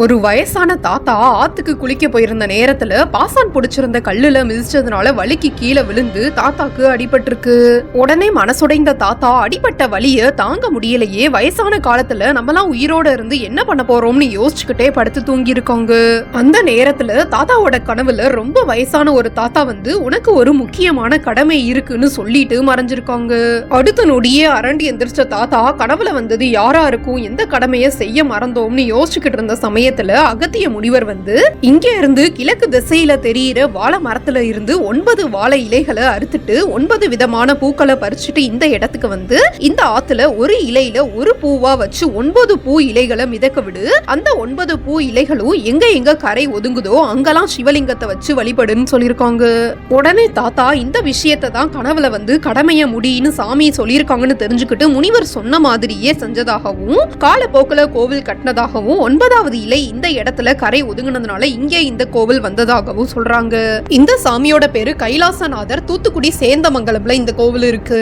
ஒரு வயசான தாத்தா ஆத்துக்கு குளிக்க போயிருந்த நேரத்துல பாசான் பிடிச்சிருந்த கல்லுல மிதிச்சதுனால வலிக்கு கீழே விழுந்து தாத்தாக்கு அடிபட்டிருக்கு. உடனே மனசுடைந்த தாத்தா அடிபட்ட வலிய தாங்க முடியலையே, வயசான காலத்துல நம்மலாம் உயிரோட இருந்து என்ன பண்ண போறோம்னு யோசிச்சுக்கிட்டே படுத்து தூங்கி இருக்காங்க. அந்த நேரத்துல தாத்தாவோட கனவுல ரொம்ப வயசான ஒரு தாத்தா வந்து உனக்கு ஒரு முக்கியமான கடமை இருக்குன்னு சொல்லிட்டு மறைஞ்சிருக்காங்க. அடுத்த நொடியே அரண்டி எந்திரிச்ச தாத்தா கனவுல வந்தது யாரா இருக்கும், எந்த கடமைய செய்ய மறந்தோம்னு யோசிச்சுக்கிட்டு இருந்த சமயம் அகத்திய முனிவர் வந்து இங்க இருந்து கிழக்கு திசையில தெரியிற வாழை மரத்துல இருந்து 9 வாழை இலைகளை அறுத்துட்டு 9 விதமான பூக்களை பறிச்சுட்டு இந்த இடத்துக்கு வந்து இந்த ஆத்துல ஒரு இலையில ஒரு பூவா வச்சு 9 பூ இலைகளை மிதக்க விடு. அந்த 9 பூ இலைகளும் எங்க எங்க கரை ஒதுங்குதோ அங்கெல்லாம் சிவலிங்கத்தை வச்சு வழிபடுன்னு சொல்லிருக்காங்க. உடனே தாத்தா இந்த விஷயத்தை தான் கனவுல வந்து கடமைய முடின்னு சாமி சொல்லியிருக்காங்கன்னு தெரிஞ்சுக்கிட்டு முனிவர் சொன்ன மாதிரியே செஞ்சதாகவும் காலப்போக்கில் கோவில் கட்டினதாகவும் 9வது இந்த இடத்துல கரை ஒதுங்கினதுனால இங்கே இந்த கோவில் வந்ததாகவும் சொல்றாங்க. இந்த சாமியோட பேரு கைலாசநாதர். தூத்துக்குடி சேந்தமங்கலம்ல இந்த கோவில் இருக்கு.